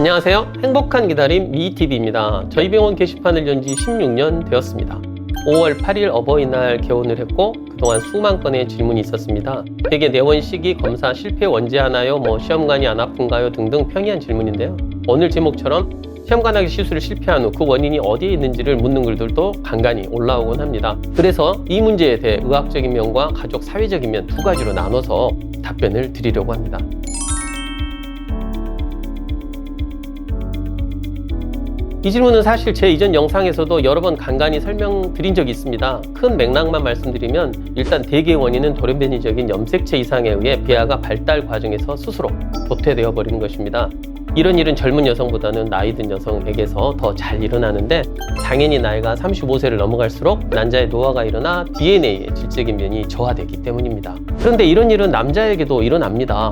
안녕하세요. 행복한 기다림 미TV입니다. 저희 병원 게시판을 연 지 16년 되었습니다. 5월 8일 어버이날 개원을 했고 그동안 수만 건의 질문이 있었습니다. 대개 내원식이 검사 실패 언제 하나요? 시험관이 안 아픈가요? 등등 평이한 질문인데요. 오늘 제목처럼 시험관하기 시술을 실패한 후 그 원인이 어디에 있는지를 묻는 글들도 간간히 올라오곤 합니다. 그래서 이 문제에 대해 의학적인 면과 가족 사회적인 면 두 가지로 나눠서 답변을 드리려고 합니다. 이 질문은 사실 제 이전 영상에서도 여러 번 간간히 설명드린 적이 있습니다. 큰 맥락만 말씀드리면 일단 대개의 원인은 돌연변이적인 염색체 이상에 의해 배아가 발달 과정에서 스스로 도태되어 버리는 것입니다. 이런 일은 젊은 여성보다는 나이 든 여성에게서 더 잘 일어나는데 당연히 나이가 35세를 넘어갈수록 난자의 노화가 일어나 DNA의 질적인 면이 저하되기 때문입니다. 그런데 이런 일은 남자에게도 일어납니다.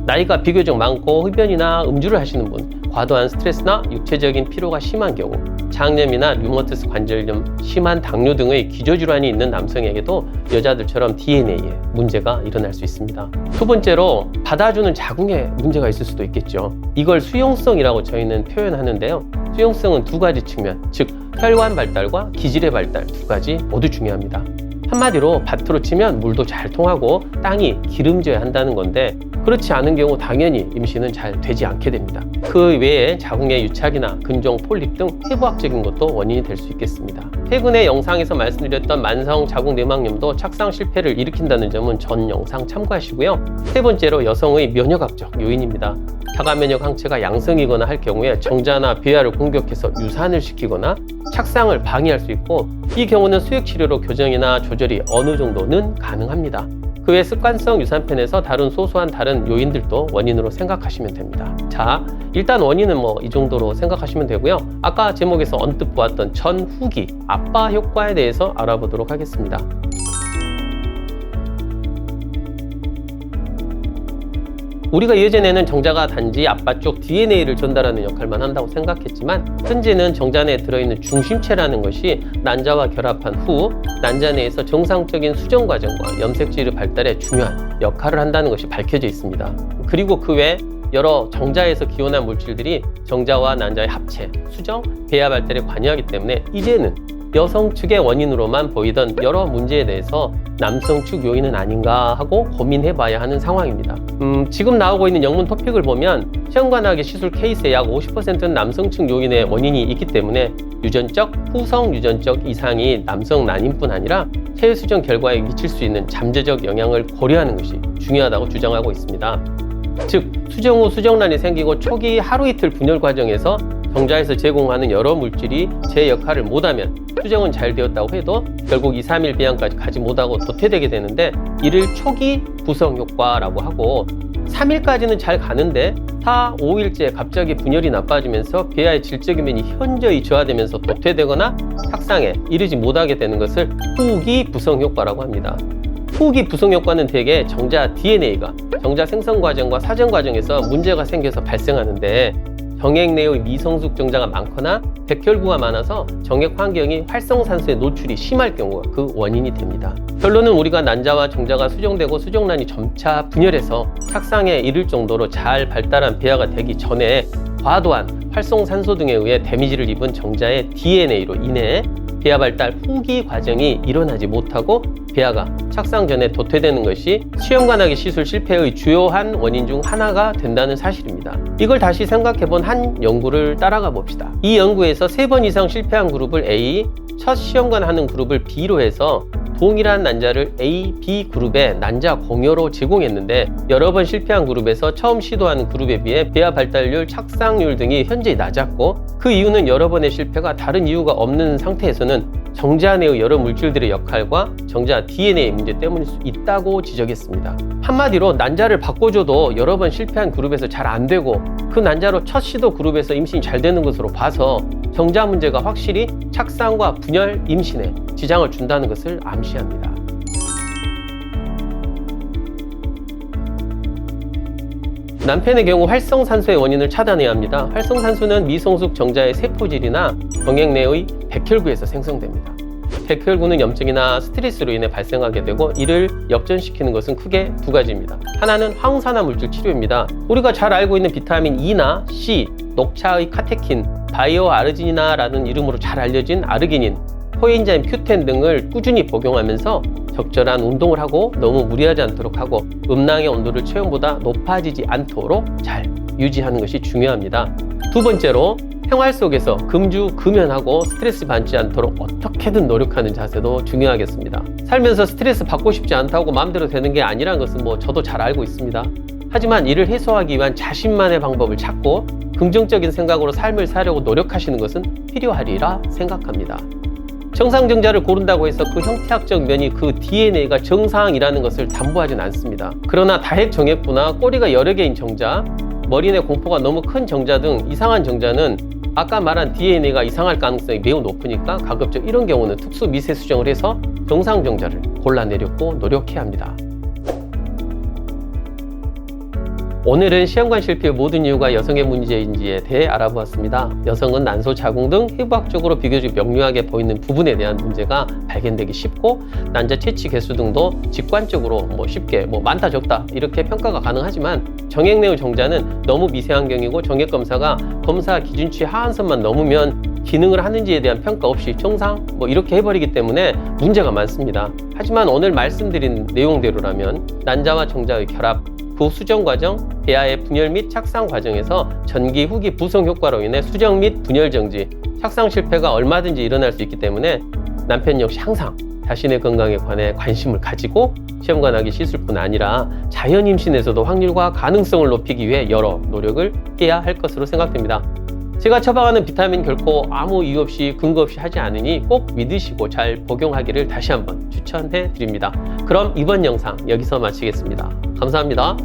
나이가 비교적 많고 흡연이나 음주를 하시는 분, 과도한 스트레스나 육체적인 피로가 심한 경우, 장염이나 류마티스 관절염, 심한 당뇨 등의 기저질환이 있는 남성에게도 여자들처럼 DNA에 문제가 일어날 수 있습니다. 두 번째로 받아주는 자궁에 문제가 있을 수도 있겠죠. 이걸 수용성이라고 저희는 표현하는데요. 수용성은 두 가지 측면, 즉 혈관 발달과 기질의 발달 두 가지 모두 중요합니다. 한마디로 밭으로 치면 물도 잘 통하고 땅이 기름져야 한다는 건데 그렇지 않은 경우 당연히 임신은 잘 되지 않게 됩니다. 그 외에 자궁의 유착이나 근종, 폴립 등 해부학적인 것도 원인이 될 수 있겠습니다. 최근에 영상에서 말씀드렸던 만성 자궁 내막염도 착상 실패를 일으킨다는 점은 전 영상 참고하시고요. 세 번째로 여성의 면역학적 요인입니다. 자가 면역 항체가 양성이거나 할 경우에 정자나 배아를 공격해서 유산을 시키거나 착상을 방해할 수 있고 이 경우는 수액치료로 교정이나 조절이 어느 정도는 가능합니다. 그 외 습관성 유산편에서 다른 소소한 다른 요인들도 원인으로 생각하시면 됩니다. 자, 일단 원인은 이 정도로 생각하시면 되고요. 아까 제목에서 언뜻 보았던 전후기, 아빠 효과에 대해서 알아보도록 하겠습니다. 우리가 예전에는 정자가 단지 아빠 쪽 DNA를 전달하는 역할만 한다고 생각했지만 현재는 정자 내에 들어있는 중심체라는 것이 난자와 결합한 후 난자 내에서 정상적인 수정 과정과 염색질의 발달에 중요한 역할을 한다는 것이 밝혀져 있습니다. 그리고 그 외 여러 정자에서 기원한 물질들이 정자와 난자의 합체, 수정, 배아 발달에 관여하기 때문에 이제는 여성 측의 원인으로만 보이던 여러 문제에 대해서 남성 측 요인은 아닌가 하고 고민해봐야 하는 상황입니다. 지금 나오고 있는 영문 토픽을 보면 시험관하기 시술 케이스의 약 50%는 남성 측 요인의 원인이 있기 때문에 유전적, 후성 유전적 이상이 남성 난임뿐 아니라 체외 수정 결과에 미칠 수 있는 잠재적 영향을 고려하는 것이 중요하다고 주장하고 있습니다. 즉, 수정 후 수정란이 생기고 초기 하루 이틀 분열 과정에서 정자에서 제공하는 여러 물질이 제 역할을 못하면 수정은 잘 되었다고 해도 결국 2, 3일 배양까지 가지 못하고 도태되게 되는데 이를 초기 부성 효과라고 하고 3일까지는 잘 가는데 4, 5일째 갑자기 분열이 나빠지면서 배아의 질적인 면이 현저히 저하되면서 도태되거나 착상에 이르지 못하게 되는 것을 후기 부성 효과라고 합니다. 후기 부성 효과는 대개 정자 DNA가 정자 생성 과정과 사정 과정에서 문제가 생겨서 발생하는데 정액 내의 미성숙 정자가 많거나 백혈구가 많아서 정액 환경이 활성산소에 노출이 심할 경우가 그 원인이 됩니다. 결론은 우리가 난자와 정자가 수정되고 수정란이 점차 분열해서 착상에 이를 정도로 잘 발달한 배아가 되기 전에 과도한 활성산소 등에 의해 데미지를 입은 정자의 DNA로 인해 배아 발달 후기 과정이 일어나지 못하고 배아가 착상 전에 도태되는 것이 시험관하기 시술 실패의 주요한 원인 중 하나가 된다는 사실입니다. 이걸 다시 생각해본 한 연구를 따라가 봅시다. 이 연구에서 3번 이상 실패한 그룹을 A, 첫 시험관 하는 그룹을 B로 해서 동일한 난자를 A, B 그룹에 난자 공여로 제공했는데 여러 번 실패한 그룹에서 처음 시도하는 그룹에 비해 배아 발달률, 착상률 등이 현저히 낮았고 그 이유는 여러 번의 실패가 다른 이유가 없는 상태에서는 정자 내의 여러 물질들의 역할과 정자 DNA 문제 때문일 수 있다고 지적했습니다. 한마디로 난자를 바꿔줘도 여러 번 실패한 그룹에서 잘 안 되고 그 난자로 첫 시도 그룹에서 임신이 잘 되는 것으로 봐서 정자 문제가 확실히 착상과 분열, 임신에 지장을 준다는 것을 암시합니다. 남편의 경우 활성산소의 원인을 차단해야 합니다. 활성산소는 미성숙 정자의 세포질이나 정액 내의 백혈구에서 생성됩니다. 백혈구는 염증이나 스트레스로 인해 발생하게 되고 이를 역전시키는 것은 크게 두 가지입니다. 하나는 항산화 물질 치료입니다. 우리가 잘 알고 있는 비타민 E나 C, 녹차의 카테킨, 바이오 아르지니나라는 이름으로 잘 알려진 아르기닌, 코엔자임 Q10 등을 꾸준히 복용하면서 적절한 운동을 하고 너무 무리하지 않도록 하고 음낭의 온도를 체온보다 높아지지 않도록 잘 유지하는 것이 중요합니다. 두 번째로 생활 속에서 금주금연하고 스트레스 받지 않도록 어떻게든 노력하는 자세도 중요하겠습니다. 살면서 스트레스 받고 싶지 않다고 마음대로 되는 게 아니라는 것은 저도 잘 알고 있습니다. 하지만 이를 해소하기 위한 자신만의 방법을 찾고 긍정적인 생각으로 삶을 사려고 노력하시는 것은 필요하리라 생각합니다. 정상정자를 고른다고 해서 그 형태학적 면이 그 DNA가 정상이라는 것을 담보하진 않습니다. 그러나 다핵정액부나 꼬리가 여러 개인 정자, 머리 내 공포가 너무 큰 정자 등 이상한 정자는 아까 말한 DNA가 이상할 가능성이 매우 높으니까 가급적 이런 경우는 특수 미세 수정을 해서 정상정자를 골라내려고 노력해야 합니다. 오늘은 시험관 실패의 모든 이유가 여성의 문제인지에 대해 알아보았습니다. 여성은 난소, 자궁 등 해부학적으로 비교적 명료하게 보이는 부분에 대한 문제가 발견되기 쉽고 난자 채취 개수 등도 직관적으로 쉽게 많다 적다 이렇게 평가가 가능하지만 정액 내의 정자는 너무 미세한 경이고 정액 검사가 검사 기준치 하한선만 넘으면 기능을 하는지에 대한 평가 없이 정상 이렇게 해버리기 때문에 문제가 많습니다. 하지만 오늘 말씀드린 내용대로라면 난자와 정자의 결합, 그 수정 과정, 배아의 분열 및 착상 과정에서 전기 후기 부성 효과로 인해 수정 및 분열 정지, 착상 실패가 얼마든지 일어날 수 있기 때문에 남편 역시 항상 자신의 건강에 관해 관심을 가지고 시험관하기 시술 뿐 아니라 자연 임신에서도 확률과 가능성을 높이기 위해 여러 노력을 해야 할 것으로 생각됩니다. 제가 처방하는 비타민 결코 아무 이유 없이 근거 없이 하지 않으니 꼭 믿으시고 잘 복용하기를 다시 한번 추천해 드립니다. 그럼 이번 영상 여기서 마치겠습니다. 감사합니다.